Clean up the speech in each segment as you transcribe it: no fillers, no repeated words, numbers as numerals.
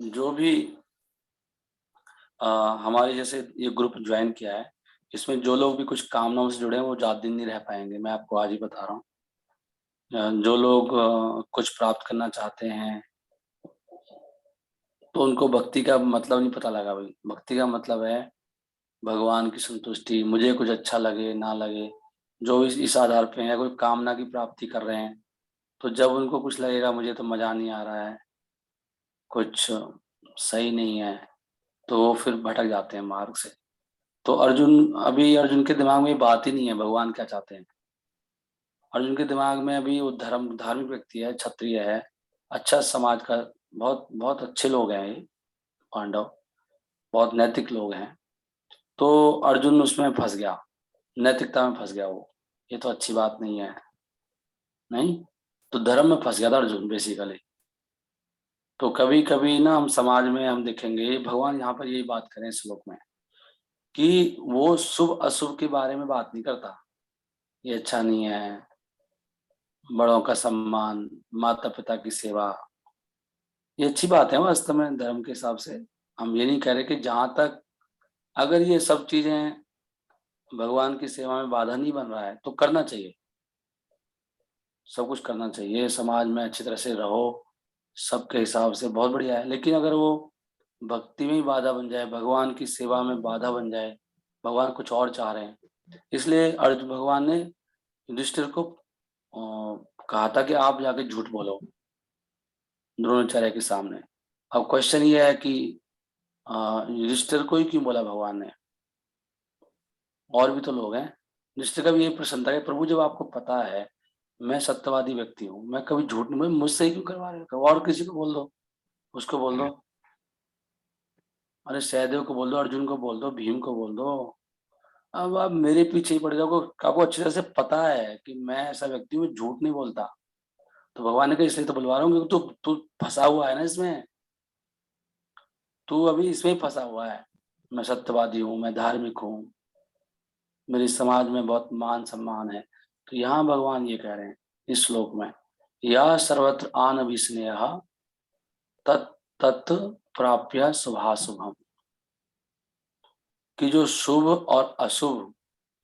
जो भी अ, हमारे जैसे ये ग्रुप ज्वाइन किया है, इसमें जो लोग भी कुछ कामनाओं से जुड़े हैं वो ज़्यादा दिन नहीं रह पाएँगे, मैं आपको आज ही बता रहा हूँ। जो लोग कुछ प्राप्त करना चाहते हैं, तो उनको भक्ति का मतलब नहीं पता लगा भाई। भक्ति का मतलब है भगवान की संतुष्टि, मुझे कुछ अच्छा लगे, ना लगे, जो इस आधार पे है, कोई कामना की प्राप्ति कर रहे हैं, तो जब उनको कुछ लगेगा मुझे तो मज़ा नहीं आ रहा है, कुछ सही नहीं है, तो वो फिर भटक जाते हैं मार्ग से। तो अर्जुन के दिमाग में ये बात ही नहीं है भगवान क्या चाहते हैं। अर्जुन के दिमाग में अभी वो धार्मिक व्यक्ति है, क्षत्रिय है, अच्छा समाज का बहुत बहुत अच्छे लोग हैं ये पांडव, बहुत नैतिक लोग हैं। तो अर्जुन उसमें फँस गया, नैतिकता में फँस गया वो। ये तो अच्छी बात नहीं है, नहीं? तो धर्म में फँस गया था अर्जुन बेसिकली। तो कभी-कभी ना हम समाज में हम देखेंगे भगवान यहाँ पर यही बात करें इस श्लोक में कि वो शुभ-अशुभ के बारे में बात नहीं करता। ये अच्छा नहीं है, बड़ों का सम्मान, माता-पिता की सेवा, ये अच्छी बात है वास्तव में धर्म के हिसाब से। हम ये नहीं कह रहे कि जहाँ तक अगर ये सब चीज़ें भगवान की सेवा में बाधा नहीं बन रहा है, तो करना चाहिए। सब कुछ करना चाहिए, समाज में अच्छी तरह से रहो, सबके हिसाब से बहुत बढ़िया है। लेकिन अगर वो भक्ति में ही बाधा बन जाए, भगवान की सेवा में बाधा बन जाए, भगवान कुछ और चाह रहे हैं, इसलिए भगवान ने युधिष्ठिर को कहा था कि आप जाके झूठ बोलो द्रोणाचार्य के सामने। अब क्वेश्चन ये है कि युधिष्ठिर को ही क्यों बोला भगवान ने? और भी तो लोग हैं। युधिष्ठिर का भी यही प्रश्न था कि प्रभु जब आपको पता है मैं सत्यवादी व्यक्ति हूँ, मैं कभी झूठ नहीं मुझसे ही क्यों करवा रहे हो? और किसी को बोल दो, उसको बोल दो, अरे सहदेव को बोल दो, अर्जुन को बोल दो, भीम को बोल दो। अब आप मेरे पीछे ही पड़ जाओगे, आपको अच्छी तरह से पता है कि मैं ऐसा व्यक्ति हूँ, झूठ नहीं बोलता। तो भगवान ने कहा इसलिए तो बुलवा रहा हूँ क्योंकि तू तू फँसा हुआ है ना इसमें, तू अभी इसमें ही फँसा हुआ है। मैं सत्यवादी हूँ, मैं धार्मिक हूँ, मेरे समाज में बहुत मान-सम्मान है। तो यहाँ भगवान ये कह रहे हैं इस श्लोक में, या सर्वत्र आनभिस्नेहः तत् तत् प्राप्य शुभाशुभम्, कि जो शुभ और अशुभ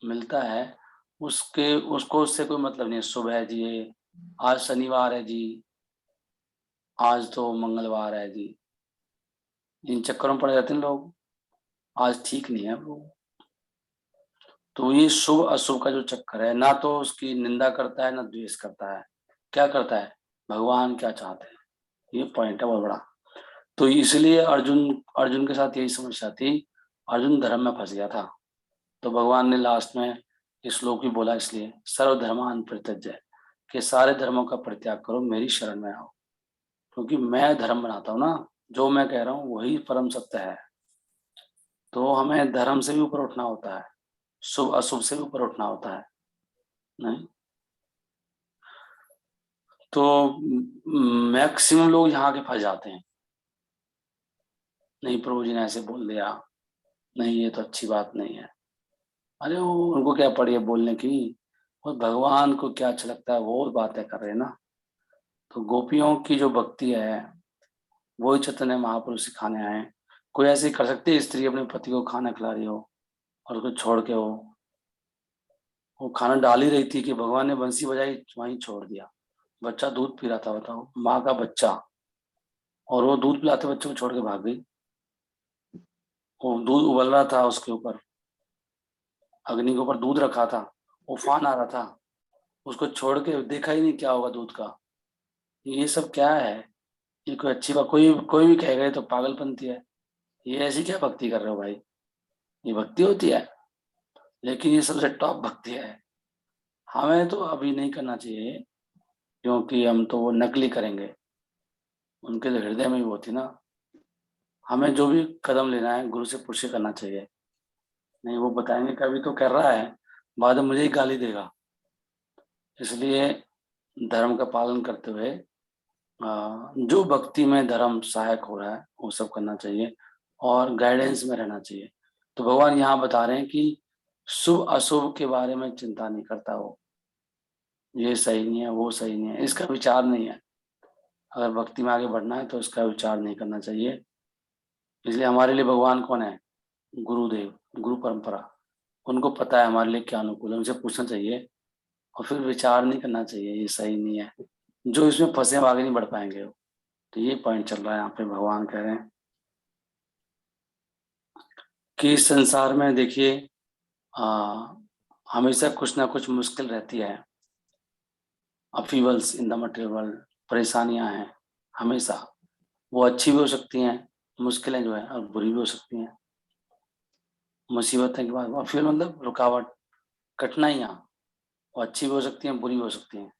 मिलता है उसको उससे कोई मतलब नहीं है। शुभ है जी, आज शनिवार है जी, आज तो मंगलवार है जी, इन चक्करों में पड़ जाते हैं लोग, आज ठीक नहीं है वो। तो ये शुभ अशुभ का जो चक्कर है, ना तो उसकी निंदा करता है ना द्वेष करता है, क्या करता है भगवान क्या चाहते हैं, ये पॉइंट है बहुत बड़ा। तो इसलिए अर्जुन अर्जुन के साथ यही समस्या थी, अर्जुन धर्म में फंस गया था। तो भगवान ने लास्ट में ये श्लोक भी बोला इसलिए, सर्वधर्मान् परित्यज्य, कि सारे धर्मों का परित्याग करो, मेरी शरण में आओ, क्योंकि मैं धर्म बनाता हूँ ना, जो मैं कह रहा हूँ वही परम सत्य है। तो हमें धर्म से भी ऊपर उठना होता है, शुभ अशुभ से भी ऊपर उठना होता है, नहीं? तो मैक्सिमम लोग यहाँ के फंस जाते हैं, नहीं प्रभु जी ने ऐसे बोल दिया, नहीं ये तो अच्छी बात नहीं है। अरे वो उनको क्या पड़ी है बोलने की, और भगवान को क्या अच्छा लगता है वो बातें कर रहे हैं ना। तो गोपियों की जो भक्ति है वही चैतन्य महापुरुष सिखाने आए हैं। कोई ऐसे ही कर सकती है स्त्री अपने पति को खाना खिला रही हो और उसको छोड़ के वो खाना डाल ही रही थी कि भगवान ने बंसी बजाई वहीं छोड़ दिया। बच्चा दूध पी रहा था, बताओ, माँ का बच्चा, और वो दूध पिलाते बच्चे को छोड़ के भाग गई। वो दूध उबल रहा था उसके ऊपर, अग्नि के ऊपर दूध रखा था, उफान आ रहा था, उसको छोड़ के देखा ही नहीं क्या होगा दूध का। ये सब क्या है? ये कोई अच्छी बात, कोई कोई भी कहेगा ये तो पागलपंती है। ये ऐसी क्या भक्ति कर रहे हो भाई? ये भक्ति होती है? लेकिन ये सबसे टॉप भक्ति है। हमें तो अभी नहीं करना चाहिए, क्योंकि हम तो वो नकली करेंगे, उनके तो हृदय में ही वो थी ना। हमें जो भी कदम लेना है गुरु से पूछ के करना चाहिए। नहीं वो बताएंगे कभी तो कर रहा है, बाद में मुझे ही गाली देगा। इसलिए धर्म का पालन करते हुए जो भक्ति में धर्म सहायक हो रहा है वो सब करना चाहिए और गाइडेंस में रहना चाहिए। तो भगवान यहाँ बता रहे हैं कि शुभ अशुभ के बारे में चिंता नहीं करता वो, ये सही नहीं है वो सही नहीं है, इसका विचार नहीं है। अगर भक्ति में आगे बढ़ना है तो इसका विचार नहीं करना चाहिए। इसलिए हमारे लिए भगवान कौन है? गुरुदेव, गुरु परंपरा। उनको पता है हमारे लिए क्या अनुकूल है, उनसे पूछना चाहिए और फिर विचार नहीं करना चाहिए ये सही नहीं है। जो इसमें फंसे हम आगे नहीं बढ़ पाएंगे। तो ये पॉइंट चल रहा है यहाँ पे। भगवान कह रहे हैं कि इस संसार में देखिए हमेशा कुछ ना कुछ मुश्किल रहती है। Upheavals in the material world, परेशानियां हैं हमेशा। वो अच्छी भी हो सकती हैं मुश्किलें जो है, और बुरी भी हो सकती हैं। मुसीबतें के बाद अपीवल मतलब रुकावट, कठिनाइयाँ, वो अच्छी भी हो सकती हैं, बुरी भी हो सकती हैं।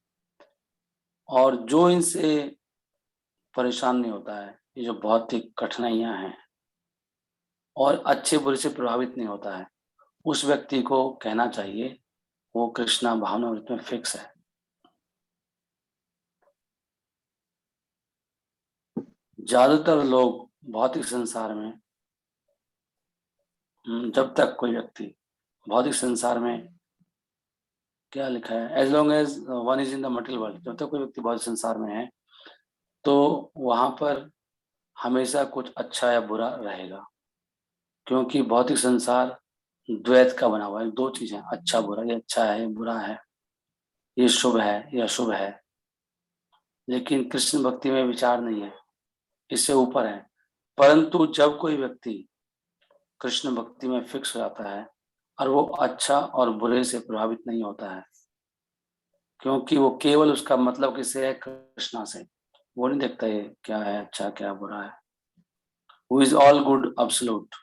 और जो इनसे परेशान नहीं होता है, ये जो भौतिक कठिनाइयाँ हैं, और अच्छे बुरे से प्रभावित नहीं होता है, उस व्यक्ति को कहना चाहिए वो कृष्णा भावनामृत में फिक्स है। ज्यादातर लोग भौतिक संसार में, जब तक कोई व्यक्ति भौतिक संसार में, क्या लिखा है, as long as one is in the material world, जब तक कोई व्यक्ति भौतिक संसार में है तो वहां पर हमेशा कुछ अच्छा या बुरा रहेगा। क्योंकि भौतिक संसार द्वैत का बना हुआ है, दो चीजें, अच्छा बुरा, ये अच्छा है ये बुरा है, ये शुभ है ये अशुभ है। लेकिन कृष्ण भक्ति में विचार नहीं है, इससे ऊपर है। परंतु जब कोई व्यक्ति कृष्ण भक्ति में फिक्स हो जाता है और वो अच्छा और बुरे से प्रभावित नहीं होता है, क्योंकि वो केवल उसका मतलब किससे है? कृष्णा से। वो नहीं देखता ये क्या है अच्छा क्या बुरा है। Who is all good absolute,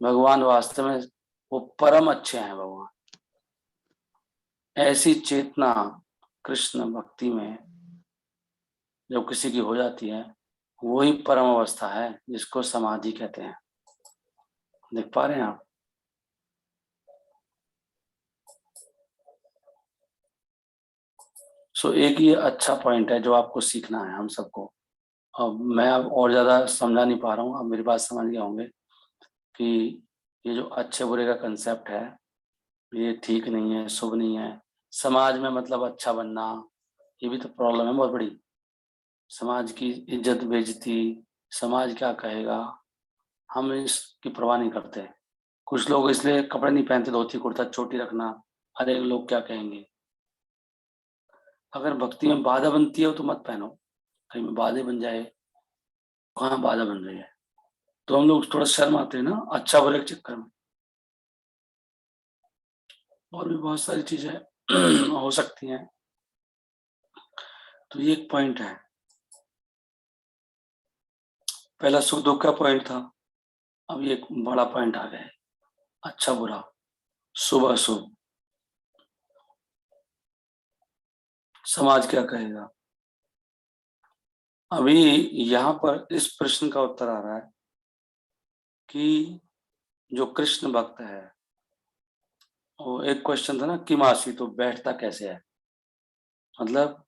भगवान वास्तव में वो परम अच्छे हैं भगवान। ऐसी चेतना कृष्ण भक्ति में जब किसी की हो जाती है, वही परम अवस्था है जिसको समाधि कहते हैं। देख पा रहे हैं आप? सो एक ये अच्छा पॉइंट है जो आपको सीखना है हम सबको। अब मैं अब और ज्यादा समझा नहीं पा रहा हूँ, अब मेरी बात समझ गए होंगे कि ये जो अच्छे बुरे का कंसेप्ट है ये ठीक नहीं है, शुभ नहीं है। समाज में मतलब अच्छा बनना, ये भी तो प्रॉब्लम है बहुत बड़ी। समाज की इज्जत बेइज्जती, समाज क्या कहेगा, हम इसकी परवाह नहीं करते। कुछ लोग इसलिए कपड़े नहीं पहनते, धोती कुर्ता चोटी रखना, अरे लोग क्या कहेंगे। अगर भक्ति में बाधा बनती है तो मत पहनो, कहीं में बाधे बन जाए। कहाँ बाधा बन रही है? तो हम लोग थोड़ा शर्म आते हैं ना अच्छा बुरे के चक्कर में। और भी बहुत सारी चीजें हो सकती हैं। तो ये एक पॉइंट है। पहला सुख दुख का पॉइंट था, अब ये एक बड़ा पॉइंट आ गया है, अच्छा बुरा, शुभ अशुभ, समाज क्या कहेगा। अभी यहाँ पर इस प्रश्न का उत्तर आ रहा है कि जो कृष्ण भक्त है, वो एक क्वेश्चन था ना कि मासी तो बैठता कैसे है, मतलब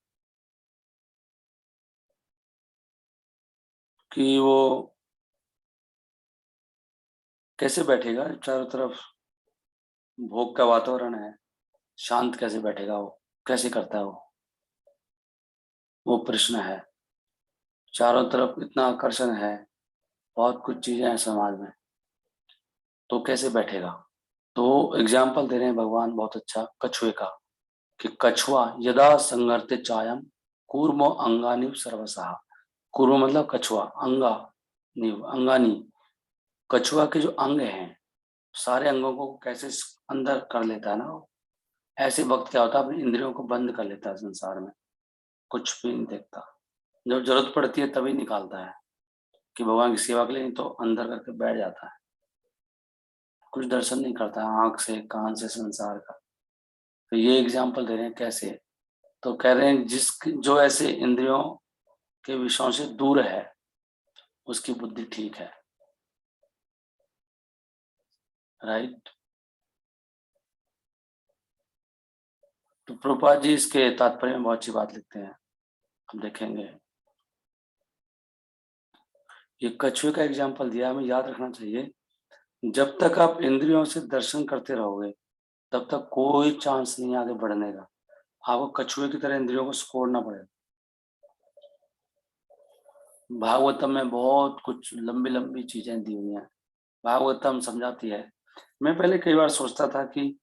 कि वो कैसे बैठेगा, चारों तरफ भोग का वातावरण है, शांत कैसे बैठेगा, वो कैसे करता है वो प्रश्न है। चारों तरफ इतना आकर्षण है, बहुत कुछ चीजें हैं समाज में, तो कैसे बैठेगा। तो एग्जाम्पल दे रहे हैं भगवान बहुत अच्छा कछुए का, कि कछुआ यदा संगर्ते चायम कूर्मो अंगानिव सर्वसहा। कूर्म मतलब कछुआ, अंगा निव अंगानी, कछुआ के जो अंग हैं सारे अंगों को कैसे अंदर कर लेता है ना वो। ऐसे वक्त क्या होता है, अपनी इंद्रियों को बंद कर लेता है, संसार में कुछ भी नहीं देखता। जब जरूरत पड़ती है तभी निकालता है कि भगवान की सेवा के लिए, नहीं तो अंदर करके बैठ जाता है, कुछ दर्शन नहीं करता आंख से कान से संसार का। तो ये एग्जाम्पल दे रहे हैं कैसे। तो कह रहे हैं जिस जो ऐसे इंद्रियों के विषयों से दूर है उसकी बुद्धि ठीक है। राइट। तो प्रभुपाद जी इसके तात्पर्य में बहुत अच्छी बात लिखते हैं, हम देखेंगे। ये कछुए का एग्जाम्पल दिया, हमें याद रखना चाहिए जब तक आप इंद्रियों से दर्शन करते रहोगे तब तक कोई चांस नहीं आगे बढ़ने का। आपको कछुए की तरह इंद्रियों को छोड़ना पड़ेगा। भागवतम में बहुत कुछ लंबी लंबी चीजें दी हुई हैं। भागवतम समझाती है। मैं पहले कई बार सोचता था कि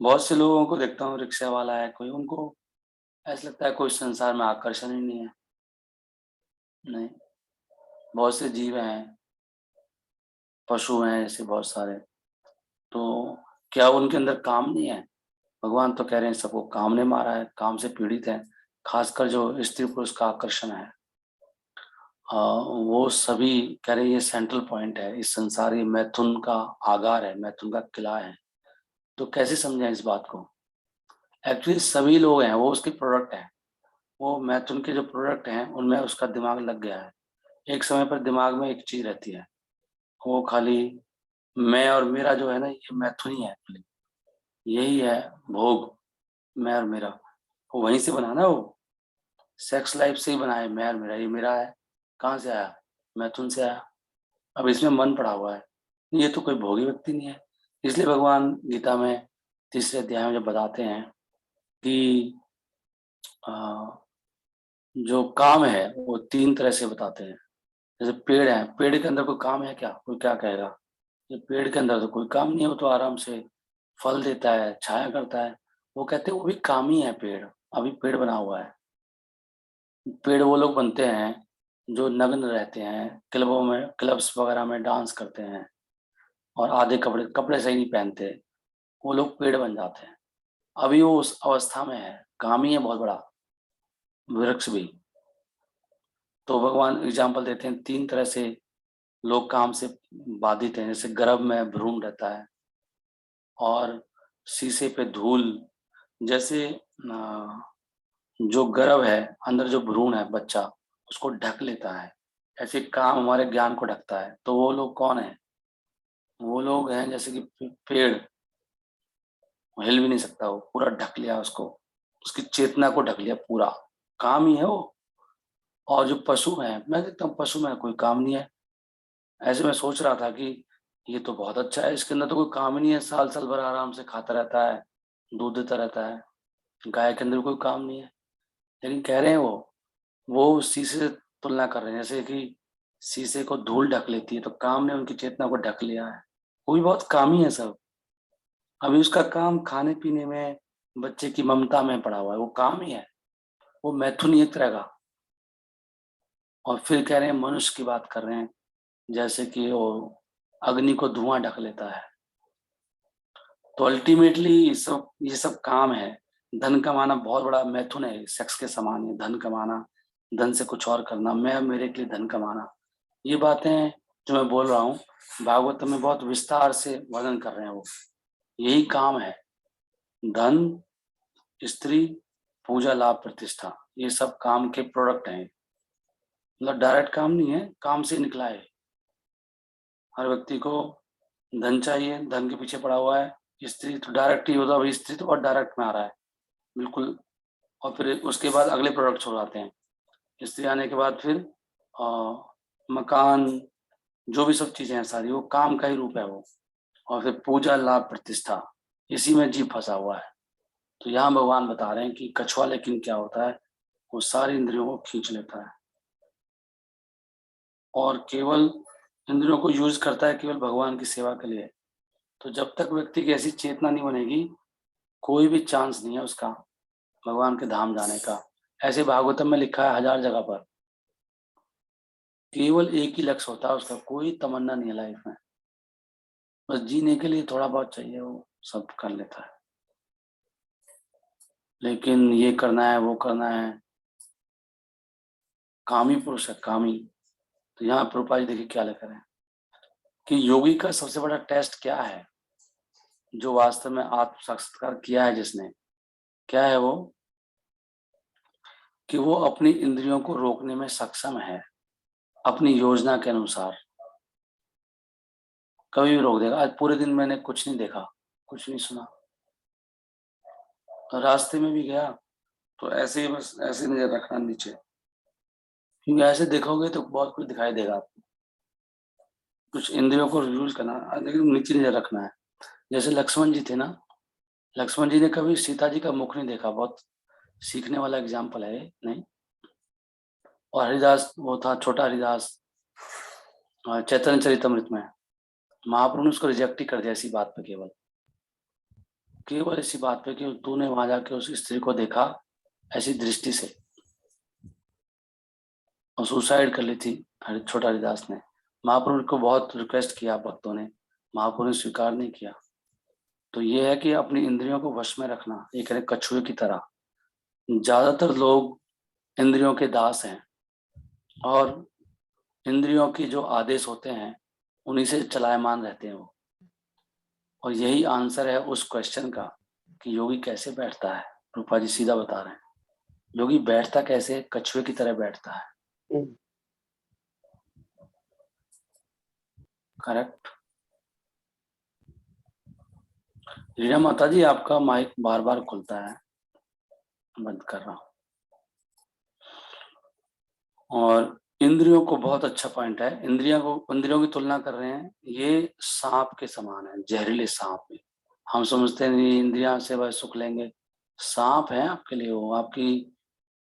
बहुत से लोगों को देखता हूँ, रिक्शा वाला है कोई, उनको ऐसा लगता है कोई संसार में आकर्षण ही नहीं है। नहीं, बहुत से जीव हैं, पशु हैं ऐसे बहुत सारे। तो क्या उनके अंदर काम नहीं है? भगवान तो कह रहे हैं सबको काम ने मारा है, काम से पीड़ित है। खासकर जो स्त्री पुरुष का आकर्षण है, वो सभी कह रहे हैं ये सेंट्रल पॉइंट है, इस संसार, ये मैथुन का आगार है, मैथुन का किला है। तो कैसे समझें इस बात को? एक्चुअली सभी लोग हैं, वो उसके प्रोडक्ट हैं। वो मैथुन के जो प्रोडक्ट हैं उनमें उसका दिमाग लग गया है। एक समय पर दिमाग में एक चीज रहती है, वो खाली मैं और मेरा जो है ना, ये मैथुन ही है actually। यही है भोग, मैं और मेरा। वो वहीं से बना ना, वो सेक्स लाइफ से ही बना है, मैं और मेरा, ये मेरा है। कहाँ से आया? मैथुन से आया। अब इसमें मन पड़ा हुआ है, ये तो कोई भोगी व्यक्ति नहीं है। इसलिए भगवान गीता में तीसरे अध्याय में जब बताते हैं कि अ, जो काम है वो तीन तरह से बताते हैं। जैसे पेड़ है, पेड़ के अंदर कोई काम है क्या? कोई क्या कहेगा? ये पेड़ के अंदर तो कोई काम नहीं है, वो तो आराम से फल देता है, छाया करता है। वो कहते हैं वो भी काम ही है पेड़, अभी पेड़ बना हुआ है। पेड़ वो लोग बनते हैं जो नग्न रहते हैं, क्लबों में, क्लब्स वगैरह में डांस करते हैं और आधे कपड़े कपड़े सही नहीं पहनते, वो लोग पेड़ बन जाते हैं। अभी वो उस अवस्था में है, काम ही है बहुत बड़ा, वृक्ष भी। तो भगवान एग्जाम्पल देते हैं तीन तरह से लोग काम से बाधित हैं। जैसे गर्भ में भ्रूण रहता है, और शीशे पे धूल। जैसे जो गर्भ है, अंदर जो भ्रूण है बच्चा, उसको ढक लेता है। ऐसे काम हमारे ज्ञान को ढकता है। तो वो लोग कौन है? वो लोग हैं जैसे कि पेड़, हिल भी नहीं सकता, वो पूरा ढक लिया उसको, उसकी चेतना को ढक लिया पूरा, काम ही है वो। और जो पशु है, मैं देखता हूँ पशु में कोई काम नहीं है। ऐसे मैं सोच रहा था कि ये तो बहुत अच्छा है, इसके अंदर तो कोई काम ही नहीं है, साल साल भर आराम से खाता रहता है, दूध देता रहता है। गाय के अंदर कोई काम नहीं है। लेकिन कह रहे हैं वो शीशे से तुलना कर रहे हैं, जैसे कि शीशे को धूल ढक लेती है, तो काम ने उनकी चेतना को ढक लिया है। वो भी बहुत कामी है सब। अभी उसका काम खाने पीने में, बच्चे की ममता में पड़ा हुआ है, वो काम ही है। वो मैथुन ही एक तरह का। और फिर कह रहे हैं मनुष्य की बात कर रहे हैं, जैसे कि वो अग्नि को धुआं ढक लेता है। तो अल्टीमेटली ये सब काम है। धन कमाना बहुत बड़ा मैथुन है, सेक्स के समान है धन कमाना, धन से कुछ और करना, मैं मेरे के लिए धन कमाना। ये बातें जो मैं बोल रहा हूँ, भागवत में बहुत विस्तार से वर्णन कर रहे हैं वो। यही काम है, धन, स्त्री, पूजा, लाभ, प्रतिष्ठा, ये सब काम के प्रोडक्ट हैं। मतलब डायरेक्ट काम नहीं है, काम से निकला है। हर व्यक्ति को धन चाहिए, धन के पीछे पड़ा हुआ है। स्त्री तो डायरेक्ट ही होता है, स्त्री तो बहुत डायरेक्ट में आ रहा है, बिल्कुल। और फिर उसके बाद अगले प्रोडक्ट्स हो जाते हैं। स्त्री आने के बाद फिर मकान, जो भी सब चीजें हैं सारी, वो काम का ही रूप है वो। और फिर पूजा, लाभ, प्रतिष्ठा, इसी में जीव फंसा हुआ है। तो यहाँ भगवान बता रहे हैं कि कछुआ लेकिन क्या होता है, वो सारी इंद्रियों को खींच लेता है और केवल इंद्रियों को यूज करता है केवल भगवान की सेवा के लिए। तो जब तक व्यक्ति की ऐसी चेतना नहीं बनेगी, कोई भी चांस नहीं है उसका भगवान के धाम जाने का। ऐसे भागवतम में लिखा है 1000 जगह पर, केवल एक ही लक्ष्य होता है उसका, कोई तमन्ना नहीं है लाइफ में, बस जीने के लिए थोड़ा बहुत चाहिए, वो सब कर लेता है। लेकिन ये करना है, वो करना है, कामी पुरुष है, कामी। तो यहाँ प्रभुपाद जी देखिए क्या लिख रहे हैं कि योगी का सबसे बड़ा टेस्ट क्या है, जो वास्तव में आत्म साक्षात्कार किया है जिसने, क्या है वो? कि वो अपनी इंद्रियों को रोकने में सक्षम है, अपनी योजना के अनुसार। कभी भी रोक देगा। आज पूरे दिन मैंने कुछ नहीं देखा, कुछ नहीं सुना, तो रास्ते में भी गया तो ऐसे ही, बस ऐसे नजर रखना नीचे, क्योंकि ऐसे देखोगे तो बहुत कुछ दिखाई देगा आपको। कुछ इंद्रियों को यूज करना, लेकिन नीचे नजर रखना है। जैसे लक्ष्मण जी थे ना, लक्ष्मण जी ने कभी सीता जी का मुख नहीं देखा, बहुत सीखने वाला एग्जाम्पल है ये, नहीं? और हरिदास वो था छोटा हरिदास चैतन्य चरितमृत में, महाप्रभु ने उसको रिजेक्ट ही कर दिया इसी बात पे, केवल इसी बात पे कि तूने वहां जाके उस स्त्री को देखा ऐसी दृष्टि से, और सुसाइड कर ली थी छोटा हरिदास ने। महाप्रभु को बहुत रिक्वेस्ट किया भक्तों ने, महाप्रभु ने स्वीकार नहीं किया। तो ये है कि अपनी इंद्रियों को वश में रखना, ये कह रहे कछुए की तरह। ज्यादातर लोग इंद्रियों के दास हैं और इंद्रियों की जो आदेश होते हैं उन्हीं से चलायमान रहते हैं वो। और यही आंसर है उस क्वेश्चन का कि योगी कैसे बैठता है। रूपा जी सीधा बता रहे हैं, योगी बैठता कैसे, कछुए की तरह बैठता है। करेक्ट। रीना माता जी, आपका माइक बार बार खुलता है, बंद कर रहा हूं। और इंद्रियों को, बहुत अच्छा पॉइंट है, इंद्रियों की तुलना कर रहे हैं, ये सांप के समान है, जहरीले सांप में। हम समझते हैं इंद्रियां से वह सुख लेंगे, सांप है आपके लिए वो, आपकी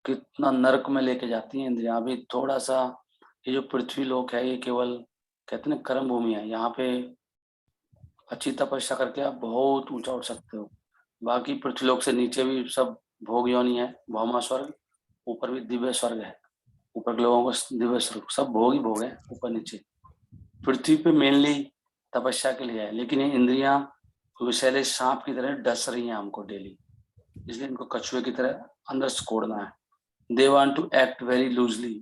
कितना नरक में लेके जाती हैं इंद्रियां। अभी थोड़ा सा ये जो पृथ्वी लोक है, ये केवल कहते हैं कर्म भूमि है, यहाँ पे अच्छी तपस्या करके आप बहुत ऊंचा उठ सकते हो। बाकी पृथ्वीलोक से नीचे भी सब भोग योनि है, भौमा स्वर्ग, ऊपर भी दिव्य स्वर्ग है, ऊपर के लोगों को दिव्य स्वर्ग, सब भोग ही भोग है ऊपर नीचे। पृथ्वी पे मेनली तपस्या के लिए है, लेकिन ये इंद्रियां विषैले सांप की तरह डस रही हैं हमको डेली, इसलिए इनको कछुए की तरह अंदर सिकोड़ना है। They want to act very loosely,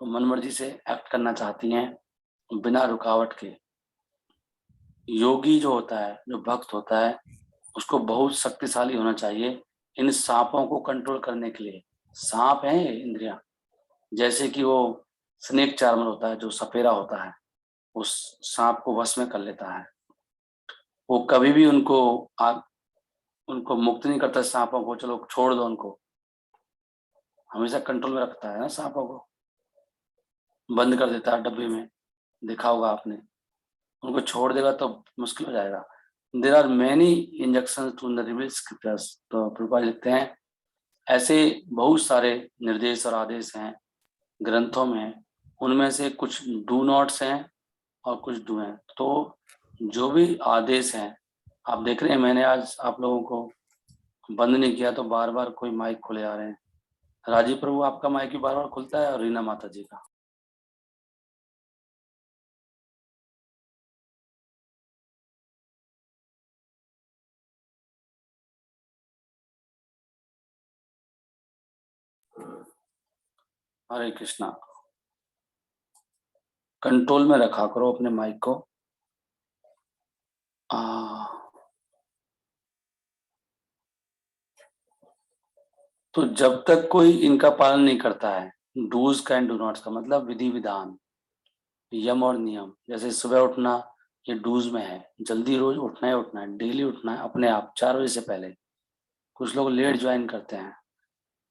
तो मनमर्जी से एक्ट करना चाहती हैं बिना रुकावट के। योगी जो होता है, जो भक्त होता है, उसको बहुत शक्तिशाली होना चाहिए इन सांपों को कंट्रोल करने के लिए। सांप है ये इंद्रियां, जैसे कि वो स्नेक चार्मर होता है, जो सपेरा होता है, उस सांप को वश में कर लेता है। वो कभी भी उनको मुक्त नहीं करता सांपों को, चलो छोड़ दो उनको, हमेशा कंट्रोल में रखता है ना सांपों को, बंद कर देता है डब्बे में, देखा होगा आपने। उनको छोड़ देगा तो मुश्किल हो जाएगा। There are many injection to the reveal scriptures, तो प्रभुपाद लिखते हैं ऐसे बहुत सारे निर्देश और आदेश हैं ग्रंथों में, उनमें से कुछ डू नॉट्स हैं और कुछ डू हैं। तो जो भी आदेश हैं, आप देख रहे हैं मैंने आज आप लोगों को बंद नहीं किया तो बार बार कोई माइक खुले आ रहे हैं। राजीव प्रभु आपका माइक भी बार बार खुलता है, और रीना माता जी का। हरे कृष्णा। कंट्रोल में रखा करो अपने माइक को। तो जब तक कोई इनका पालन नहीं करता है, डूज का एंड डू नॉट्स का मतलब विधि विधान, यम और नियम, जैसे सुबह उठना ये डूज में है, जल्दी रोज उठना है, डेली उठना है अपने आप 4 बजे से पहले। कुछ लोग लेट ज्वाइन करते हैं,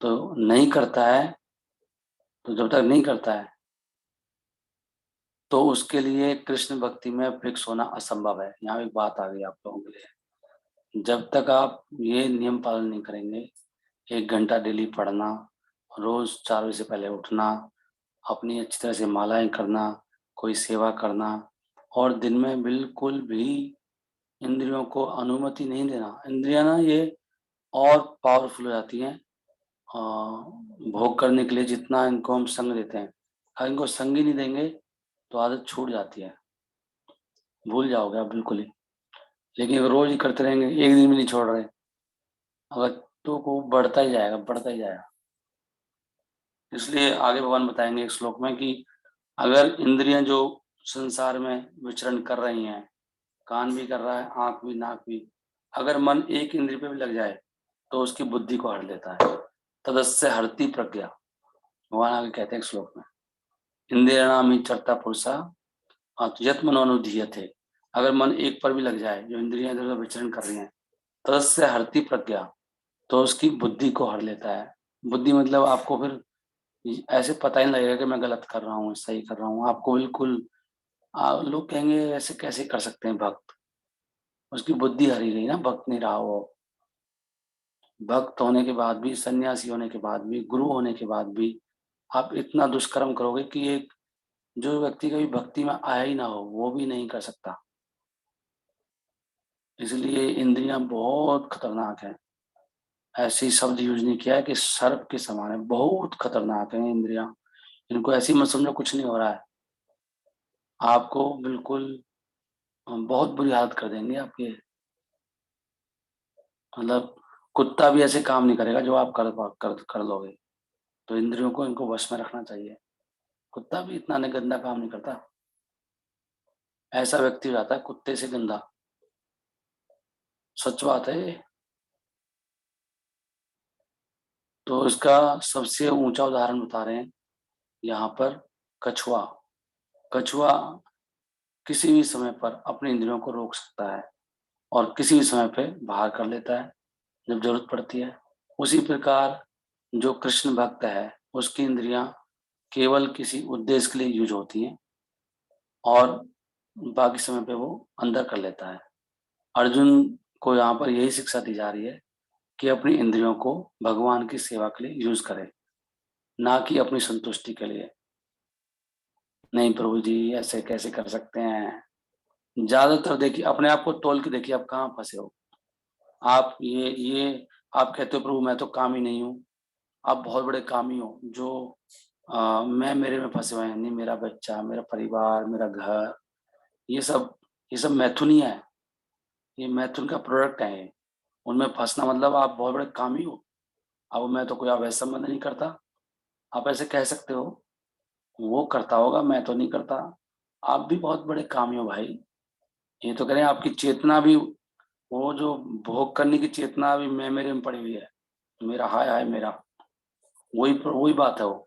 तो नहीं करता है, तो जब तक नहीं करता है तो उसके लिए कृष्ण भक्ति में फिक्स होना असंभव है। यहाँ एक बात आ गई आप लोगों के लिए, जब तक आप ये नियम पालन नहीं करेंगे, 1 घंटा डेली पढ़ना, रोज 4 बजे से पहले उठना, अपनी अच्छी तरह से मालाएं करना, कोई सेवा करना, और दिन में बिल्कुल भी इंद्रियों को अनुमति नहीं देना। इंद्रियां ना ये और पावरफुल हो जाती हैं भोग करने के लिए, जितना इनको हम संग देते हैं। अगर इनको संग ही नहीं देंगे तो आदत छूट जाती है, भूल जाओगे आप बिल्कुल ही। लेकिन अगर रोज ही करते रहेंगे, एक दिन भी नहीं छोड़ रहे, अगर तो को बढ़ता ही जाएगा, बढ़ता ही जाएगा। इसलिए आगे भगवान बताएंगे एक श्लोक में कि अगर इंद्रियां जो संसार में विचरण कर रही हैं, कान भी कर रहा है, आंख भी, नाक भी, अगर मन एक इंद्रिय पे भी लग जाए तो उसकी बुद्धि को हर लेता है। तदस्य हरति प्रज्ञा, भगवान आगे कहते हैं एक श्लोक में, इंद्रियाणाम ही चरता पुरुषा यत मनोनुधीयते। अगर मन एक पर भी लग जाए, जो इंद्रियां इधर उधर विचरण कर रही हैं, तदस्य हरति प्रज्ञा, तो उसकी बुद्धि को हर लेता है। बुद्धि मतलब आपको फिर ऐसे पता ही नहीं लगेगा कि मैं गलत कर रहा हूँ सही कर रहा हूँ, आपको बिल्कुल लोग कहेंगे ऐसे कैसे कर सकते हैं भक्त, उसकी बुद्धि हरी गई ना, भक्त नहीं रहा वो। भक्त होने के बाद भी, सन्यासी होने के बाद भी, गुरु होने के बाद भी आप इतना दुष्कर्म करोगे कि एक जो व्यक्ति कभी भक्ति में आया ही ना हो, वो भी नहीं कर सकता। इसलिए इंद्रियां बहुत खतरनाक हैं। ऐसी शब्द यूज नहीं किया है कि सर्प के समान है, बहुत खतरनाक है इंद्रियां। इनको ऐसी मत समझो कुछ नहीं हो रहा है, आपको बिल्कुल बहुत बुरी हालत कर देंगे आपके। मतलब कुत्ता भी ऐसे काम नहीं करेगा जो आप कर लोगे। तो इंद्रियों को इनको वश में रखना चाहिए। कुत्ता भी इतना गंदा काम नहीं करता। ऐसा व्यक्ति हो जाता है कुत्ते से गंदा, सच बात है ये। तो इसका सबसे ऊंचा उदाहरण बता रहे हैं यहाँ पर, कछुआ। कछुआ किसी भी समय पर अपने इंद्रियों को रोक सकता है और किसी भी समय पे बाहर कर लेता है जब जरूरत पड़ती है। उसी प्रकार जो कृष्ण भक्त है, उसकी इंद्रियां केवल किसी उद्देश्य के लिए यूज होती हैं और बाकी समय पे वो अंदर कर लेता है। अर्जुन को यहाँ पर यही शिक्षा दी जा रही है कि अपनी इंद्रियों को भगवान की सेवा के लिए यूज करे, ना कि अपनी संतुष्टि के लिए। नहीं प्रभु जी, ऐसे कैसे कर सकते हैं? ज्यादातर देखिए, अपने आप को तोल के देखिए, आप कहाँ फंसे हो। आप ये आप कहते हो प्रभु मैं तो कामी नहीं हूँ। आप बहुत बड़े कामी हो जो मैं मेरे में फंसे हुए हैं। नहीं, मेरा बच्चा, मेरा परिवार, मेरा घर, ये सब ये सब मैथुन है। ये मैथुन का प्रोडक्ट है ये। उनमें फंसना मतलब आप बहुत बड़े कामी हो। अब मैं तो कोई अवैध संबंध नहीं करता, आप ऐसे कह सकते हो। वो करता होगा, मैं तो नहीं करता। आप भी बहुत बड़े कामी हो भाई। ये तो कह रहे हैं आपकी चेतना भी, वो जो भोग करने की चेतना भी मैं मेरे में पड़ी हुई है। मेरा हाय हाय मेरा, वही बात है वो।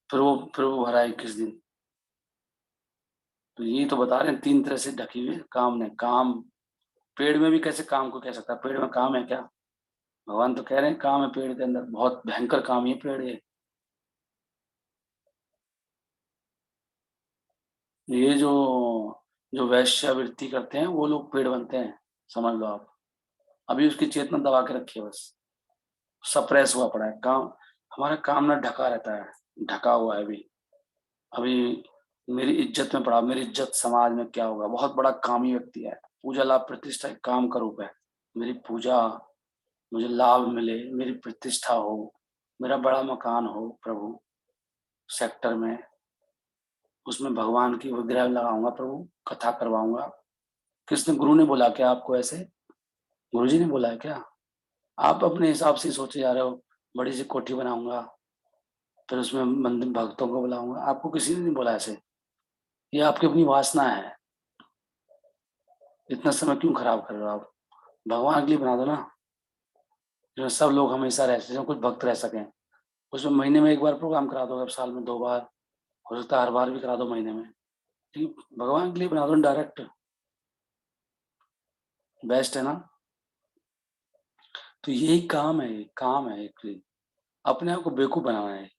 फिर वो भरा है किस दिन। तो यही तो बता रहे हैं, तीन तरह से ढकी हुई है काम ने। काम पेड़ में भी कैसे काम को कह सकता है? पेड़ में काम है क्या? भगवान तो कह रहे हैं काम है पेड़ के अंदर, बहुत भयंकर काम है पेड़ ये जो जो वैश्यावृत्ति करते हैं वो लोग पेड़ बनते हैं, समझ लो आप। अभी उसकी चेतना दबा के रखी है बस, सप्रेस हुआ पड़ा है काम। हमारा काम ना ढका रहता है, ढका हुआ है अभी। अभी मेरी इज्जत में पड़ा, मेरी इज्जत समाज में क्या होगा? बहुत बड़ा कामी व्यक्ति है। पूजा लाभ प्रतिष्ठा एक काम का रूप है। मेरी पूजा, मुझे लाभ मिले, मेरी प्रतिष्ठा हो, मेरा बड़ा मकान हो प्रभु सेक्टर में, उसमें भगवान की विग्रह लगाऊंगा प्रभु, कथा करवाऊंगा। किसने, गुरु ने बोला क्या आपको ऐसे? गुरु जी ने बोला है क्या? आप अपने हिसाब से सोचे जा रहे हो, बड़ी सी कोठी बनाऊंगा, फिर उसमें मंदिर भक्तों को बुलाऊंगा। आपको किसी ने नहीं बोला ऐसे। ये आपकी अपनी वासना है। इतना समय क्यों खराब कर रहे हो आप? भगवान के लिए बना दो ना, जिसमें सब लोग हमेशा रह सकें, कुछ भक्त रह सकें। उसमें महीने में एक बार प्रोग्राम करा दो, अब साल में 2 बार, हो सकता है हर बार भी करा दो महीने में। ठीक, भगवान के लिए बना दो डायरेक्ट, बेस्ट है ना। तो यही काम है, काम है एक, अपने आप को बेवकूफ बनाना है।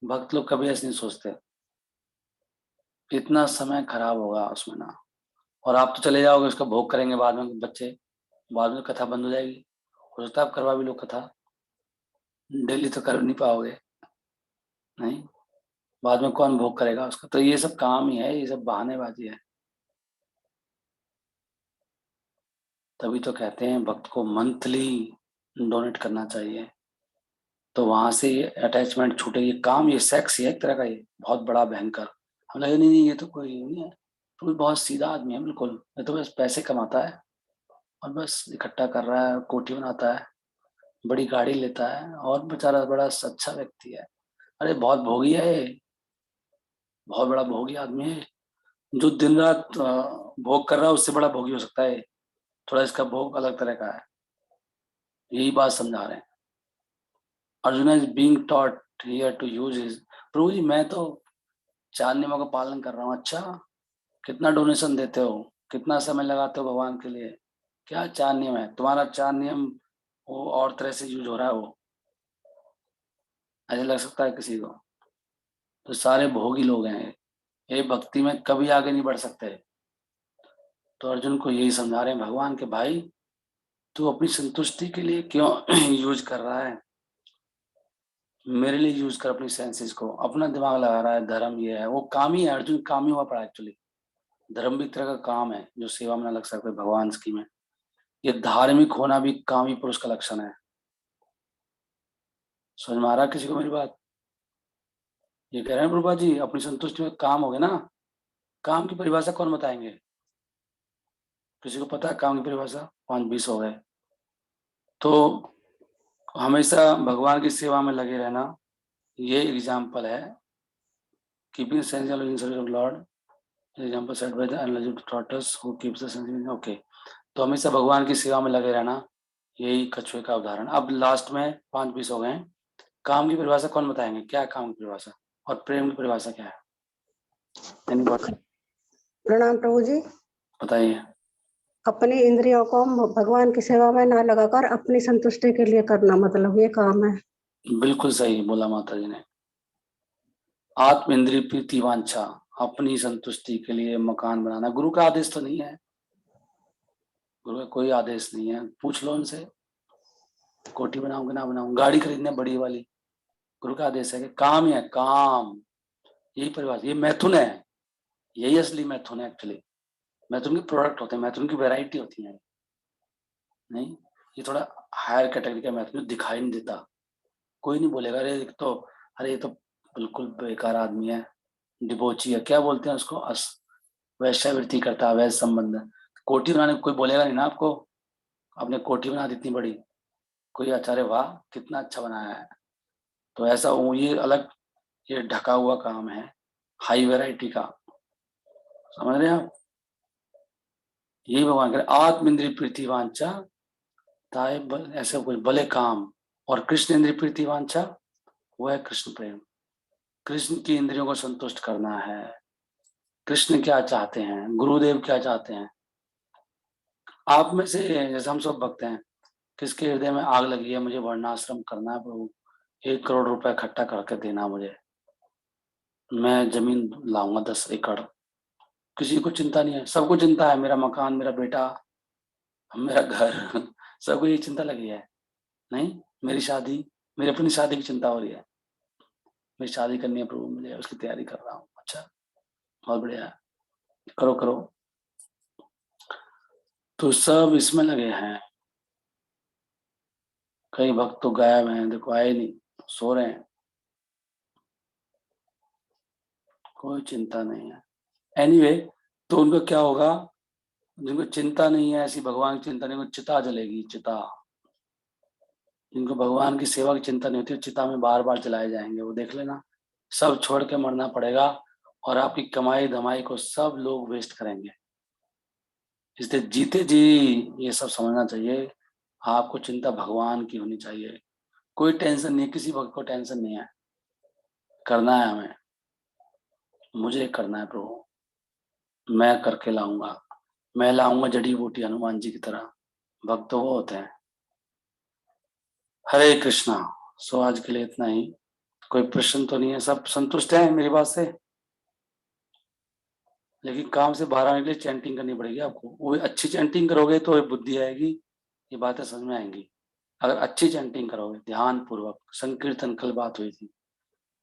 भक्त लोग कभी ऐसे नहीं सोचते। इतना समय खराब होगा उसमें ना, और आप तो चले जाओगे, उसका भोग करेंगे बाद में बच्चे, बाद में कथा बंद हो जाएगी। हो सकता है आप करवा भी लो कथा, डेली तो कर नहीं पाओगे। नहीं, बाद में कौन भोग करेगा उसका? तो ये सब काम ही है, ये सब बहानेबाजी है। तभी तो कहते हैं भक्त को मंथली डोनेट करना चाहिए, तो वहां से ये अटैचमेंट छूटेगी। काम ये सेक्स ही है एक तरह का, ये बहुत बड़ा भयंकर। हम लगे नहीं नहीं, ये तो कोई नहीं है, तो बहुत सीधा आदमी है बिल्कुल, ये तो बस पैसे कमाता है और बस इकट्ठा कर रहा है, कोठी बनाता है, बड़ी गाड़ी लेता है, और बेचारा बड़ा अच्छा व्यक्ति है। अरे बहुत भोगी है ये, बहुत बड़ा भोगी आदमी है। जो दिन रात भोग कर रहा है उससे बड़ा भोगी हो सकता है। थोड़ा इसका भोग अलग तरह का है, यही बात समझा रहे हैं। Arjun is being taught here to use his. Prabhu ji मैं तो 4 नियमों का पालन कर रहा हूँ। अच्छा, कितना डोनेशन देते हो, कितना समय लगाते हो भगवान के लिए? क्या 4 नियम है तुम्हारा? 4 नियम वो और तरह से यूज हो रहा है वो, ऐसा लग सकता है किसी को? तो सारे भोगी लोग हैं ये, भक्ति में कभी आगे नहीं बढ़ सकते। तो अर्जुन को यही समझा रहे हैं भगवान के, भाई तू अपनी संतुष्टि के लिए क्यों यूज कर रहा है? मेरे लिए यूज कर अपनी सेंसेस को, अपना दिमाग लगा रहा है, धर्म ये है, वो काम ही है, अर्जुन काम ही हुआ पड़ा एक्चुअली। धर्म भी एक तरह का काम है जो सेवा में ना लग सकते भगवान की में। ये धार्मिक होना भी कामी पुरुष का लक्षण है। समझ में आ रहा है किसी को मेरी बात? ये कह रहे हैं प्रभा जी अपनी संतुष्टि में काम हो गया ना। काम की परिभाषा कौन बताएंगे? किसी को पता है काम की परिभाषा? 5-20 हो गए। तो हमेशा भगवान की सेवा में लगे रहना, ये एग्जाम्पल है। Keeping sensual in service of lord, example set by the analogy tortoise who keeps the sensual. Okay, तो हमेशा भगवान की सेवा में लगे रहना, यही कछुए का उदाहरण। अब लास्ट में 5-20 हो गए हैं। काम की परिभाषा कौन बताएंगे? क्या है काम की परिभाषा? और प्रेम की परिभाषा क्या है? Anybody? प्रणाम प्रभु जी। बताइए। अपनी इंद्रियों को भगवान की सेवा में ना लगाकर अपनी संतुष्टि के लिए करना, मतलब ये काम है। बिल्कुल सही बोला माता जी ने। आत्म इंद्रिय प्रीति वांछा, अपनी संतुष्टि के लिए मकान बनाना। गुरु का आदेश तो नहीं है, गुरु का कोई आदेश नहीं है। पूछ लो उनसे, कोठी बनाऊं कि ना बनाऊं, गाड़ी खरीदने बड़ी वाली, गुरु का आदेश है कि काम ही है काम। यही परिभाषा, ये मैथुन है, यही असली मैथुन है एक्चुअली। मैथुन के प्रोडक्ट होते हैं, मैथुन की वैरायटी होती है। नहीं, ये थोड़ा हायर कैटेगरी का मैथुन जो दिखाई नहीं देता। कोई नहीं बोलेगा अरे तो, अरे ये तो बिल्कुल बेकार आदमी है, डिबोची है, क्या बोलते हैं उसको, वैश्यावृत्ति करता है, वैश्य संबंध। कोठी बनाने को कोई बोलेगा नहीं ना आपको। आपने कोठी बना दी इतनी बड़ी, कोई आचार्य वाह कितना अच्छा बनाया है। तो ऐसा ये अलग, ये ढका हुआ काम है हाई वैरायटी का। समझ रहे हैं आप? यही भगवान करे आत्म इंद्रिय प्रीति वांछा, ताए ऐसे कोई भले काम। और कृष्ण इंद्रिय प्रीति वांछा, वो है कृष्ण प्रेम। कृष्ण की इंद्रियों को संतुष्ट करना है। कृष्ण क्या चाहते हैं, गुरुदेव क्या चाहते हैं। आप में से जैसे हम सब भक्त हैं, किसके हृदय में आग लगी है, मुझे वर्णाश्रम करना है प्रभु, 1 करोड़ रुपए इकट्ठा करके देना मुझे, मैं जमीन लाऊंगा 10 एकड़। किसी को चिंता नहीं है, सबको चिंता है मेरा मकान, मेरा बेटा, मेरा घर सबको ये चिंता लगी है। नहीं, मेरी शादी, मेरी अपनी शादी की चिंता हो रही है, मेरी शादी करनी है प्रभु मुझे, उसकी तैयारी कर रहा हूँ। अच्छा, बहुत बढ़िया, करो करो। तो सब इसमें लगे हैं। कई भक्त तो गायब हैं, देखो आए नहीं, सो रहे हैं, कोई चिंता नहीं है। एनीवे, तो उनको क्या होगा, जिनको चिंता नहीं है, ऐसी भगवान की चिंता नहीं, उनको चिता जलेगी, चिता। जिनको भगवान की सेवा की चिंता नहीं होती, चिता में बार बार जलाए जाएंगे, वो देख लेना। सब छोड़ के मरना पड़ेगा, और आपकी कमाई धमाई को सब लोग वेस्ट करेंगे। इसलिए जीते जी ये सब समझना चाहिए, आपको चिंता भगवान की होनी चाहिए। कोई टेंशन नहीं, किसी भक्त को टेंशन नहीं है। करना है हमें, मुझे करना है प्रभु, मैं करके लाऊंगा, मैं लाऊंगा जड़ी बूटी हनुमान जी की तरह। भक्त तो वो होते हैं। हरे कृष्णा। सो आज के लिए इतना ही। कोई प्रश्न तो नहीं है, सब संतुष्ट हैं मेरी बात से? लेकिन काम से बाहर आने के लिए चैंटिंग करनी पड़ेगी आपको, वो भी अच्छी चैंटिंग करोगे तो बुद्धि आएगी, ये बातें समझ में आएंगी। अगर अच्छी चैंटिंग करोगे ध्यान पूर्वक, संकीर्तन कल बात हुई थी,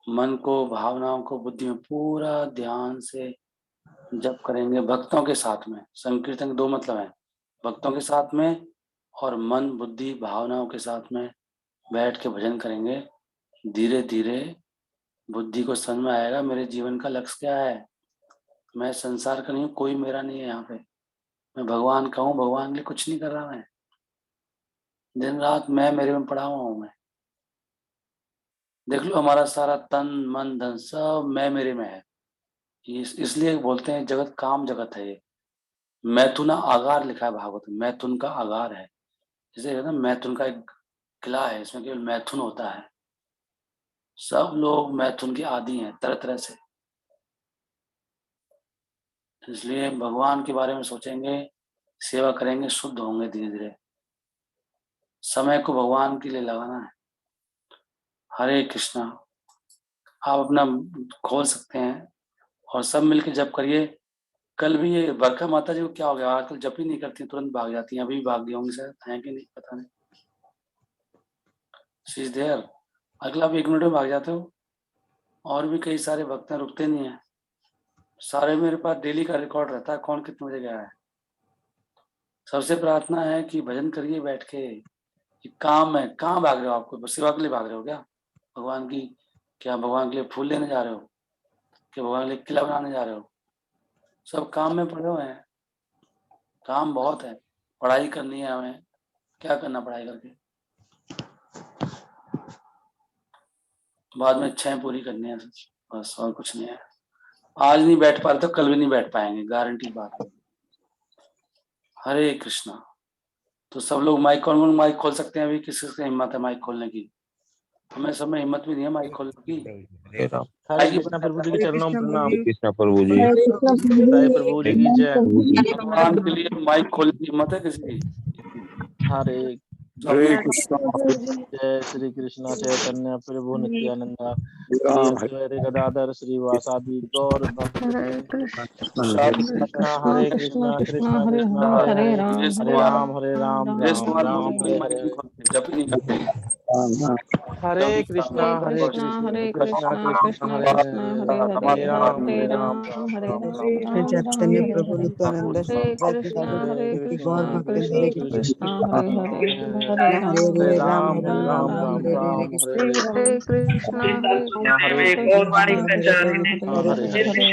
मन को भावनाओं को बुद्धि में पूरा ध्यान से जप करेंगे भक्तों के साथ में। संकीर्तन के 2 मतलब है, भक्तों के साथ में और मन बुद्धि भावनाओं के साथ में बैठ के भजन करेंगे। धीरे धीरे बुद्धि को समझ में आएगा मेरे जीवन का लक्ष्य क्या है। मैं संसार का नहीं हूँ, कोई मेरा नहीं है यहाँ पे, मैं भगवान का हूँ, भगवान के लिए कुछ नहीं कर रहा मैं। दिन रात मैं मेरे में पड़ा हुआ हूँ मैं। देख लो हमारा सारा तन मन धन सब मैं मेरे में है। इसलिए बोलते हैं जगत काम जगत है ये। मैथुना आगार लिखा है भागवत में, मैथुन का आगार है। जैसे है ना, मैथुन का एक किला है, इसमें केवल मैथुन होता है। सब लोग मैथुन के आदी हैं तरह तरह से। इसलिए भगवान के बारे में सोचेंगे, सेवा करेंगे, शुद्ध होंगे धीरे धीरे। समय को भगवान के लिए लगाना है। हरे कृष्णा। आप अपना खोल सकते हैं और सब मिलके जप करिए। कल भी ये बरखा माता जी को क्या हो गया, आजकल जप ही नहीं करती, तुरंत भाग जाती हैं। अभी भी भाग गई होंगी शायद, है कि नहीं पता नहीं। She is there. अगला आप 1 मिनट में भाग जाते हो। और भी कई सारे भक्त हैं, रुकते नहीं है। सारे मेरे पास डेली का रिकॉर्ड रहता है, कौन कितने बजे गया है। सबसे प्रार्थना है कि भजन करिए बैठ के। कि काम है, कहाँ भाग रहे हो? आपको बस सेवा के लिए भाग रहे हो क्या? भगवान की, क्या भगवान के लिए फूल लेने जा रहे हो? कि भगवान के लिए किला बनाने जा रहे हो? सब काम में पड़े हुए हैं। काम बहुत है, पढ़ाई करनी है हमें। क्या करना पढ़ाई करके? बाद में इच्छाएं पूरी करनी है, बस और कुछ नहीं है। आज नहीं बैठ पा रहे तो कल भी नहीं बैठ पाएंगे, गारंटी बात है। हरे कृष्णा। तो सब लोग माइक, कौन माइक खोल सकते हैं अभी? किस किस की हिम्मत है माइक खोलने की? हमें सब में हिम्मत भी नहीं है माइक खोलने की। हरे राम। हरे कृष्णा प्रभु जी के चरणों में प्रणाम। कृष्णा प्रभु जी। हरे कृष्ण साई प्रभु जी की जय। भगवान के लिए माइक खोलने की हिम्मत है किसी की? हरे हरे कृष्णा जय श्री कृष्णा चैतन्य प्रभु नित्यानंदा श्री राम अद्वैत गदाधर श्रीवासादि गौर भक्त हरे कृष्ण कृष्णा हरे कृष्णा कृष्णा हरे कृष्णा हरे हरे हरे हरे राम हरे राम सुरेश राम कुमार राम बोलो, हरे माइक हरे। नहीं खोलते, जब नहीं करते। हरे कृष्णा हरे कृष्णा कृष्णा हरे हरे हरे राम राम कृष्ण चैतन्य प्रभु नित्यानंद हरे की गौर कृष्णा भक्त कृष्णा हरे कृष्णा कृष्ण हरे हरे हरे हरे राम राम राम राम राम हरे राम हरे हरे हरे कृष्ण कृष्णा हरे हरे कृष्णा कृष्ण हरे हरे हरे